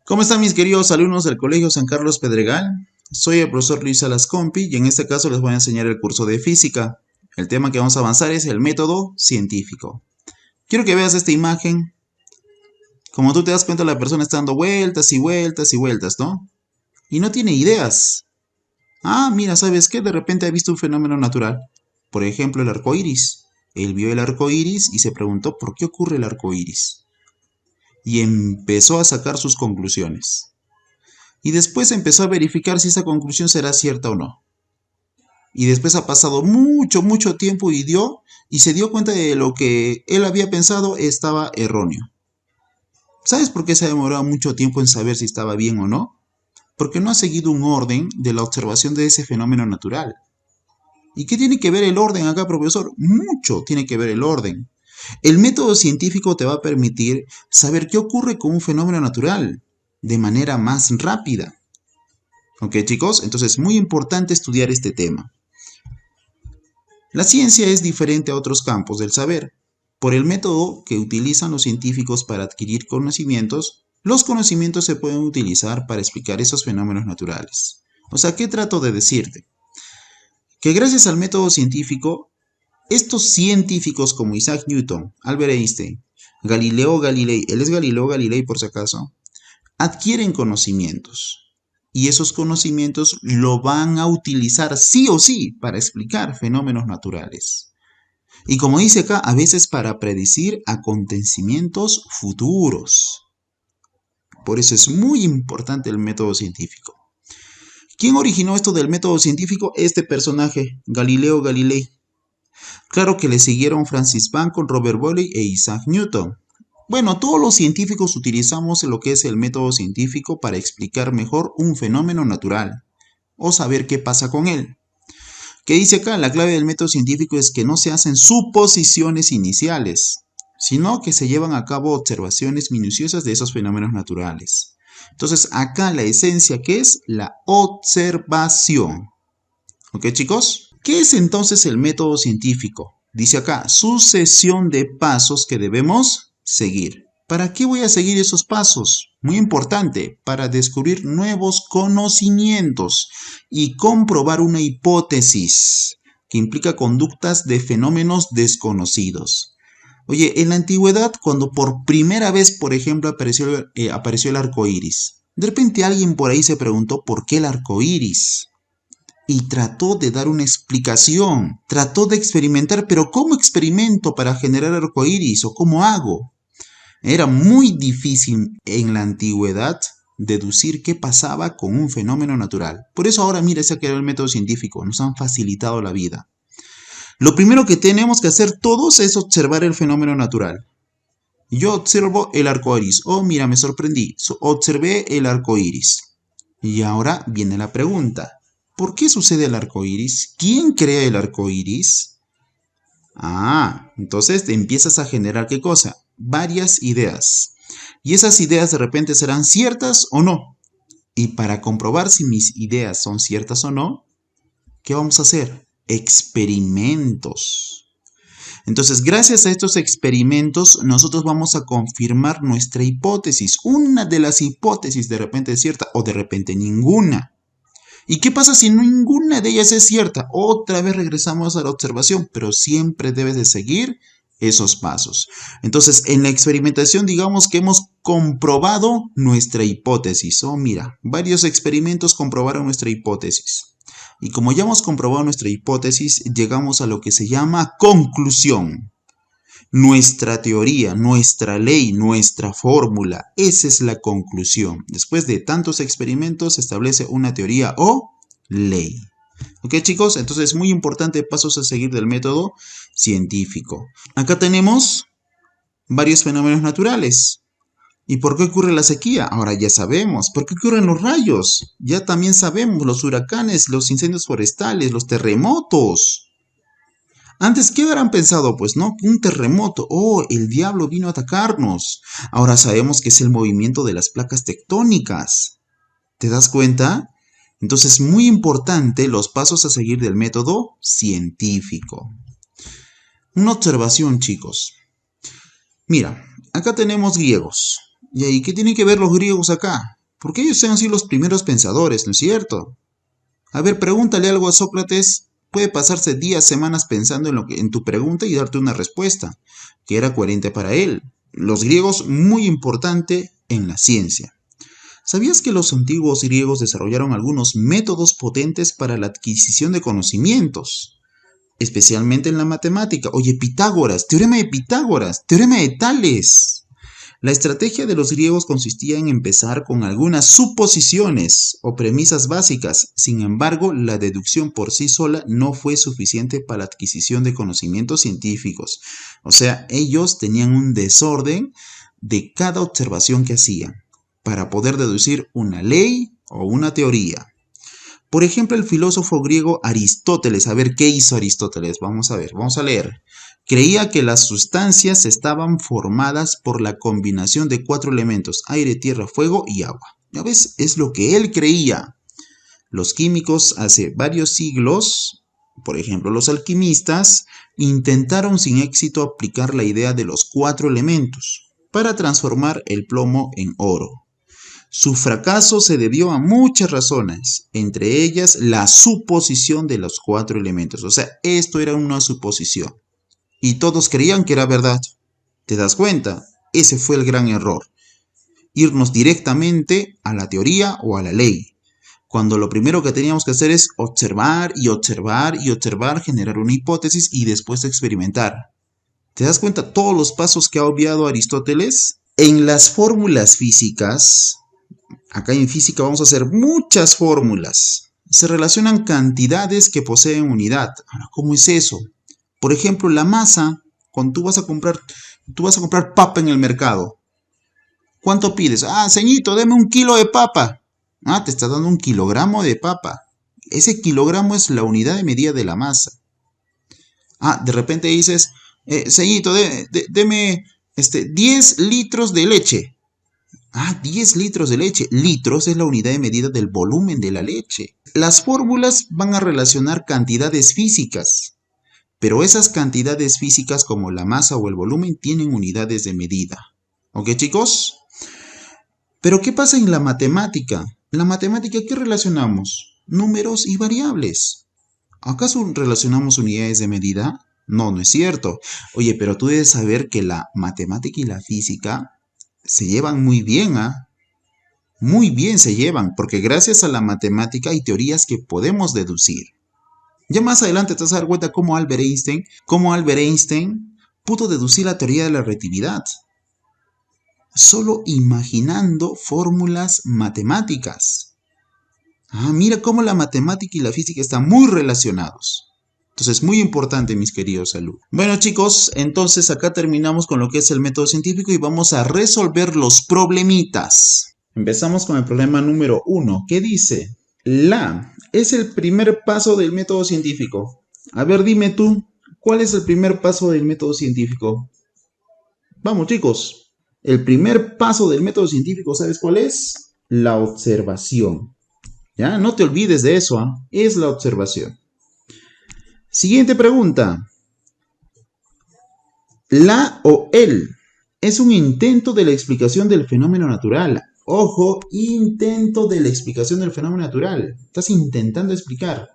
¿Cómo están mis queridos alumnos del Colegio San Carlos Pedregal? Soy el profesor Luis Salas Compi y en este caso les voy a enseñar el curso de física. El tema que vamos a avanzar es el método científico. Quiero que veas esta imagen. Como tú te das cuenta, la persona está dando vueltas y vueltas y vueltas, ¿no? Y no tiene ideas. Ah, mira, ¿sabes qué? De repente ha visto un fenómeno natural. Por ejemplo, el arco iris. Él vio el arco iris y se preguntó por qué ocurre el arco iris. Y empezó a sacar sus conclusiones. Y después empezó a verificar si esa conclusión será cierta o no. Y después ha pasado mucho tiempo y se dio cuenta de lo que él había pensado estaba erróneo. ¿Sabes por qué se ha demorado mucho tiempo en saber si estaba bien o no? Porque no ha seguido un orden de la observación de ese fenómeno natural. ¿Y qué tiene que ver el orden acá, profesor? Mucho tiene que ver el orden. El método científico te va a permitir saber qué ocurre con un fenómeno natural de manera más rápida. ¿Ok, chicos? Entonces es muy importante estudiar este tema. La ciencia es diferente a otros campos del saber. Por el método que utilizan los científicos para adquirir conocimientos, los conocimientos se pueden utilizar para explicar esos fenómenos naturales. O sea, ¿qué trato de decirte? Que gracias al método científico, estos científicos como Isaac Newton, Albert Einstein, Galileo Galilei, él es Galileo Galilei por si acaso, adquieren conocimientos. Y esos conocimientos lo van a utilizar sí o sí para explicar fenómenos naturales. Y como dice acá, a veces para predecir acontecimientos futuros. Por eso es muy importante el método científico. ¿Quién originó esto del método científico? Este personaje, Galileo Galilei. Claro que le siguieron Francis Bacon, Robert Boyle e Isaac Newton. Bueno, todos los científicos utilizamos lo que es el método científico para explicar mejor un fenómeno natural o saber qué pasa con él. ¿Qué dice acá? La clave del método científico es que no se hacen suposiciones iniciales, sino que se llevan a cabo observaciones minuciosas de esos fenómenos naturales. Entonces, acá la esencia que es la observación. ¿Ok, chicos? ¿Qué es entonces el método científico? Dice acá, sucesión de pasos que debemos seguir. ¿Para qué voy a seguir esos pasos? Muy importante, para descubrir nuevos conocimientos y comprobar una hipótesis que implica conductas de fenómenos desconocidos. Oye, en la antigüedad, cuando por primera vez, por ejemplo, apareció el arco iris, de repente alguien por ahí se preguntó por qué el arco iris y trató de dar una explicación, trató de experimentar, pero ¿cómo experimento para generar arcoíris o cómo hago? Era muy difícil en la antigüedad deducir qué pasaba con un fenómeno natural. Por eso ahora mira, se ha creado el método científico, nos han facilitado la vida. Lo primero que tenemos que hacer todos es observar el fenómeno natural. Yo observo el arco iris. Oh, mira, me sorprendí. Observé el arco iris. Y ahora viene la pregunta. ¿Por qué sucede el arco iris? ¿Quién crea el arco iris? Ah, entonces te empiezas a generar ¿qué cosa? Varias ideas. Y esas ideas de repente serán ciertas o no. Y para comprobar si mis ideas son ciertas o no, ¿qué vamos a hacer? Experimentos. Entonces, gracias a estos experimentos, nosotros vamos a confirmar nuestra hipótesis. Una de las hipótesis de repente es cierta o de repente ninguna. ¿Y qué pasa si ninguna de ellas es cierta? Otra vez regresamos a la observación, pero siempre debes de seguir esos pasos. Entonces, en la experimentación, digamos que hemos comprobado nuestra hipótesis. Oh, mira, varios experimentos comprobaron nuestra hipótesis. Y como ya hemos comprobado nuestra hipótesis, llegamos a lo que se llama conclusión. Nuestra teoría, nuestra ley, nuestra fórmula, esa es la conclusión. Después de tantos experimentos se establece una teoría o ley. ¿Ok, chicos? Entonces es muy importante pasos a seguir del método científico. Acá tenemos varios fenómenos naturales. ¿Y por qué ocurre la sequía? Ahora ya sabemos. ¿Por qué ocurren los rayos? Ya también sabemos, los huracanes, los incendios forestales, los terremotos. Antes, ¿qué habrán pensado? Pues no, un terremoto. Oh, el diablo vino a atacarnos. Ahora sabemos que es el movimiento de las placas tectónicas. ¿Te das cuenta? Entonces, muy importante los pasos a seguir del método científico. Una observación, chicos. Mira, acá tenemos griegos. ¿Y ahí qué tienen que ver los griegos acá? Porque ellos han sido los primeros pensadores, ¿no es cierto? A ver, pregúntale algo a Sócrates. Puede pasarse días, semanas pensando en tu pregunta y darte una respuesta que era coherente para él. Los griegos, muy importante en la ciencia. ¿Sabías que los antiguos griegos desarrollaron algunos métodos potentes para la adquisición de conocimientos? Especialmente en la matemática. Oye, Pitágoras, teorema de Tales. La estrategia de los griegos consistía en empezar con algunas suposiciones o premisas básicas. Sin embargo, la deducción por sí sola no fue suficiente para la adquisición de conocimientos científicos. O sea, ellos tenían un desorden de cada observación que hacían para poder deducir una ley o una teoría. Por ejemplo, el filósofo griego Aristóteles. A ver, ¿qué hizo Aristóteles? Vamos a ver, vamos a leer. Creía que las sustancias estaban formadas por la combinación de 4 elementos: aire, tierra, fuego y agua. ¿Ya ves? Es lo que él creía. Los químicos hace varios siglos, por ejemplo, los alquimistas, intentaron sin éxito aplicar la idea de los 4 elementos para transformar el plomo en oro. Su fracaso se debió a muchas razones, entre ellas la suposición de los 4 elementos. O sea, esto era una suposición. Y todos creían que era verdad. ¿Te das cuenta? Ese fue el gran error. Irnos directamente a la teoría o a la ley, cuando lo primero que teníamos que hacer es observar y observar y observar, generar una hipótesis y después experimentar. ¿Te das cuenta todos los pasos que ha obviado Aristóteles? En las fórmulas físicas, acá en física vamos a hacer muchas fórmulas. Se relacionan cantidades que poseen unidad. Ahora, ¿cómo es eso? Por ejemplo, la masa, cuando tú vas a comprar papa en el mercado. ¿Cuánto pides? Ah, ceñito, deme 1 kilo de papa. Ah, te está dando 1 kilogramo de papa. Ese kilogramo es la unidad de medida de la masa. Ah, de repente dices, ceñito, deme 10 litros de leche. Ah, 10 litros de leche. Litros es la unidad de medida del volumen de la leche. Las fórmulas van a relacionar cantidades físicas. Pero esas cantidades físicas como la masa o el volumen tienen unidades de medida. ¿Ok, chicos? Pero ¿qué pasa en la matemática? En la matemática, ¿qué relacionamos? Números y variables. ¿Acaso relacionamos unidades de medida? No, no es cierto. Oye, pero tú debes saber que la matemática y la física se llevan muy bien, ¿ah? Muy bien se llevan, porque gracias a la matemática hay teorías que podemos deducir. Ya más adelante te vas a dar cuenta cómo Albert Einstein pudo deducir la teoría de la relatividad, solo imaginando fórmulas matemáticas. Ah, mira cómo la matemática y la física están muy relacionados. Entonces, muy importante, mis queridos alumnos. Bueno, chicos, entonces acá terminamos con lo que es el método científico y vamos a resolver los problemitas. Empezamos con el problema número 1. ¿Qué dice? La es el primer paso del método científico. A ver, dime tú, ¿cuál es el primer paso del método científico? Vamos, chicos. El primer paso del método científico, ¿sabes cuál es? La observación. ¿Ya? No te olvides de eso, ¿eh? Es la observación. Siguiente pregunta. La o el es un intento de la explicación del fenómeno natural. Ojo, intento de la explicación del fenómeno natural. Estás intentando explicar.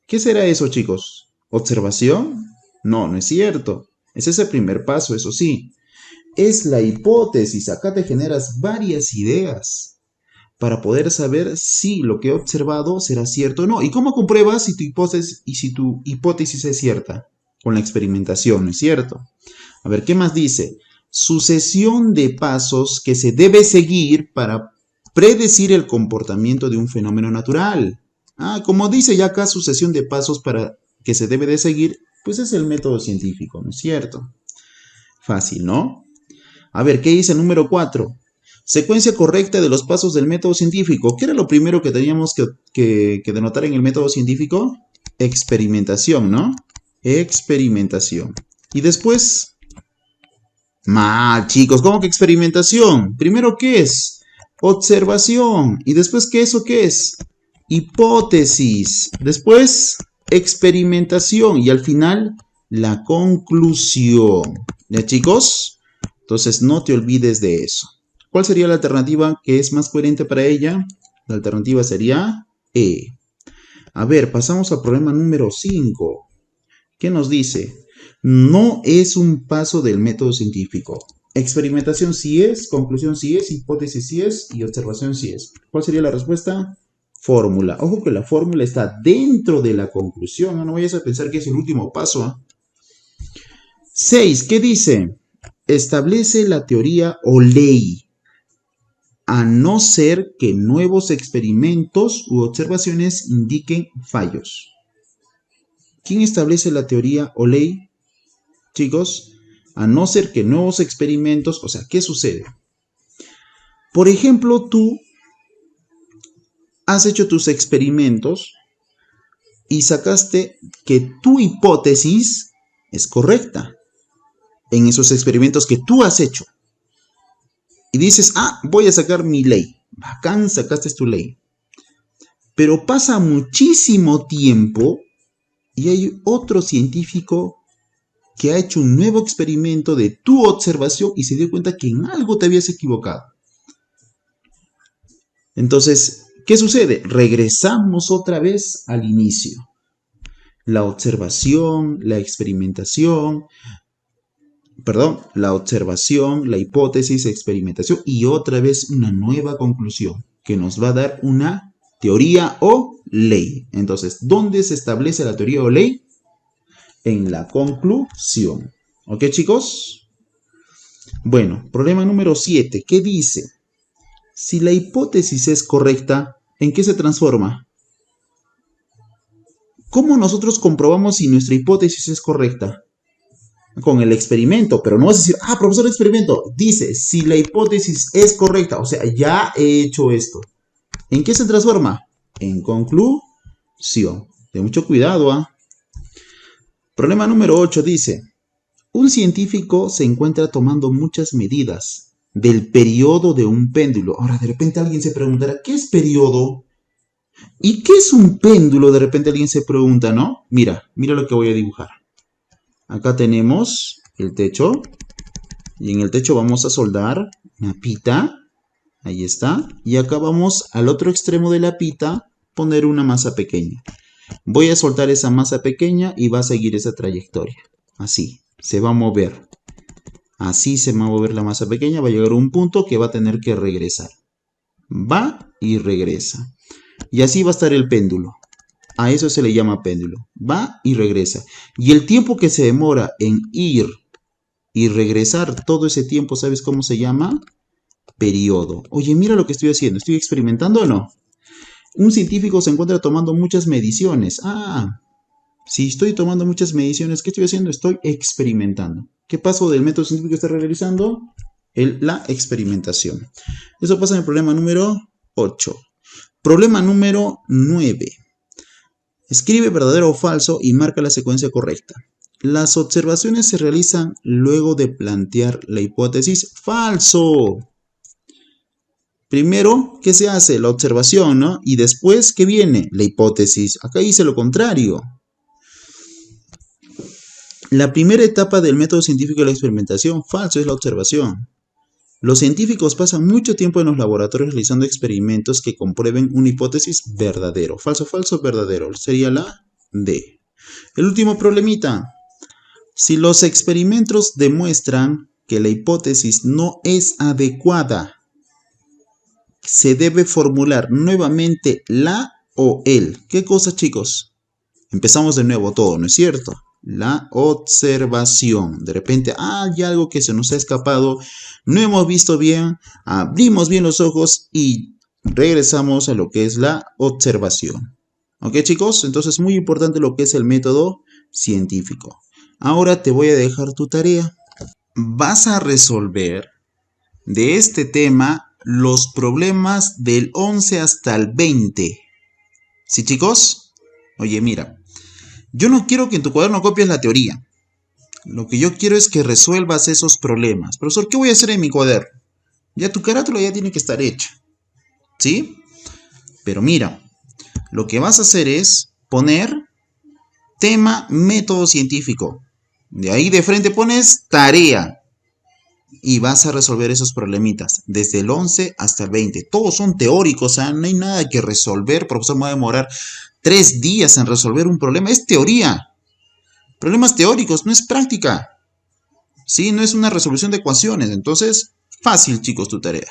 ¿Qué será eso, chicos? ¿Observación? No, no es cierto. Ese es el primer paso, eso sí. Es la hipótesis. Acá te generas varias ideas para poder saber si lo que he observado será cierto o no. ¿Y cómo compruebas si tu hipótesis es cierta? Con la experimentación, ¿no es cierto? A ver, ¿qué más dice? Sucesión de pasos que se debe seguir para predecir el comportamiento de un fenómeno natural. Ah, como dice ya acá, sucesión de pasos para que se debe de seguir, pues es el método científico, ¿no es cierto? Fácil, ¿no? A ver, ¿qué dice el número 4? Secuencia correcta de los pasos del método científico. ¿Qué era lo primero que teníamos que denotar en el método científico? Experimentación, ¿no? Experimentación. Y después... Mal, chicos, ¿cómo que experimentación? Primero, ¿qué es? Observación. ¿Y después qué es o qué es? Hipótesis. Después, experimentación. Y al final, la conclusión. ¿Ya, chicos? Entonces, no te olvides de eso. ¿Cuál sería la alternativa que es más coherente para ella? La alternativa sería E. A ver, pasamos al problema número 5. ¿Qué nos dice? No es un paso del método científico. Experimentación sí es, conclusión sí es, hipótesis sí es y observación sí es. ¿Cuál sería la respuesta? Fórmula. Ojo que la fórmula está dentro de la conclusión. No vayas a pensar que es el último paso. 6. ¿Qué dice? Establece la teoría o ley, a no ser que nuevos experimentos u observaciones indiquen fallos. ¿Quién establece la teoría o ley? Chicos, a no ser que nuevos experimentos, o sea, ¿qué sucede? Por ejemplo, tú has hecho tus experimentos y sacaste que tu hipótesis es correcta en esos experimentos que tú has hecho. Y dices, voy a sacar mi ley. Bacán, sacaste tu ley. Pero pasa muchísimo tiempo y hay otro científico que ha hecho un nuevo experimento de tu observación y se dio cuenta que en algo te habías equivocado. Entonces, ¿qué sucede? Regresamos otra vez al inicio. La observación, la hipótesis, experimentación y otra vez una nueva conclusión que nos va a dar una teoría o ley. Entonces, ¿dónde se establece la teoría o ley? En la conclusión. ¿Ok, chicos? Bueno, problema número 7. ¿Qué dice? Si la hipótesis es correcta, ¿en qué se transforma? ¿Cómo nosotros comprobamos si nuestra hipótesis es correcta? Con el experimento, pero no vas a decir, profesor, experimento. Dice, si la hipótesis es correcta, o sea, ya he hecho esto. ¿En qué se transforma? En conclusión. Ten mucho cuidado, Problema número 8 dice, un científico se encuentra tomando muchas medidas del periodo de un péndulo. Ahora, de repente alguien se preguntará, ¿qué es periodo? ¿Y qué es un péndulo? De repente alguien se pregunta, ¿no? Mira lo que voy a dibujar. Acá tenemos el techo. Y en el techo vamos a soldar una pita. Ahí está. Y acá vamos al otro extremo de la pita poner una masa pequeña. Voy a soltar esa masa pequeña y va a seguir esa trayectoria. Así. Se va a mover. Así se va a mover la masa pequeña. Va a llegar a un punto que va a tener que regresar. Va y regresa. Y así va a estar el péndulo. A eso se le llama péndulo. Va y regresa. Y el tiempo que se demora en ir y regresar, todo ese tiempo, ¿sabes cómo se llama? Periodo. Oye, mira lo que estoy haciendo. ¿Estoy experimentando o no? Un científico se encuentra tomando muchas mediciones. Si estoy tomando muchas mediciones, ¿qué estoy haciendo? Estoy experimentando. ¿Qué paso del método científico que está realizando? La experimentación. Eso pasa en el problema número 8. Problema número 9. Escribe verdadero o falso y marca la secuencia correcta. Las observaciones se realizan luego de plantear la hipótesis falso. Primero, ¿qué se hace? La observación, ¿no? Y después, ¿qué viene? La hipótesis. Acá dice lo contrario. La primera etapa del método científico de la experimentación, falso, es la observación. Los científicos pasan mucho tiempo en los laboratorios realizando experimentos que comprueben una hipótesis verdadero. Falso, falso, verdadero. Sería la D. El último problemita. Si los experimentos demuestran que la hipótesis no es adecuada, se debe formular nuevamente la o el. ¿Qué cosa, chicos? Empezamos de nuevo todo, ¿no es cierto? La observación. De repente, hay algo que se nos ha escapado, no hemos visto bien, abrimos bien los ojos y regresamos a lo que es la observación. ¿Ok, chicos? Entonces, muy importante lo que es el método científico. Ahora te voy a dejar tu tarea. Vas a resolver de este tema los problemas del 11 hasta el 20. ¿Sí, chicos? Oye, mira. Yo no quiero que en tu cuaderno copies la teoría. Lo que yo quiero es que resuelvas esos problemas. Profesor, ¿qué voy a hacer en mi cuaderno? Ya tu carátula ya tiene que estar hecha. ¿Sí? Pero mira, lo que vas a hacer es poner tema método científico. De ahí de frente pones tarea. y vas a resolver esos problemitas desde el 11 hasta el 20. Todos son teóricos, ¿eh? No hay nada que resolver. Profesor, me va a demorar 3 días en resolver un problema. Es teoría. Problemas teóricos, no es práctica. ¿Sí? No es una resolución de ecuaciones. Entonces, fácil, chicos, tu tarea.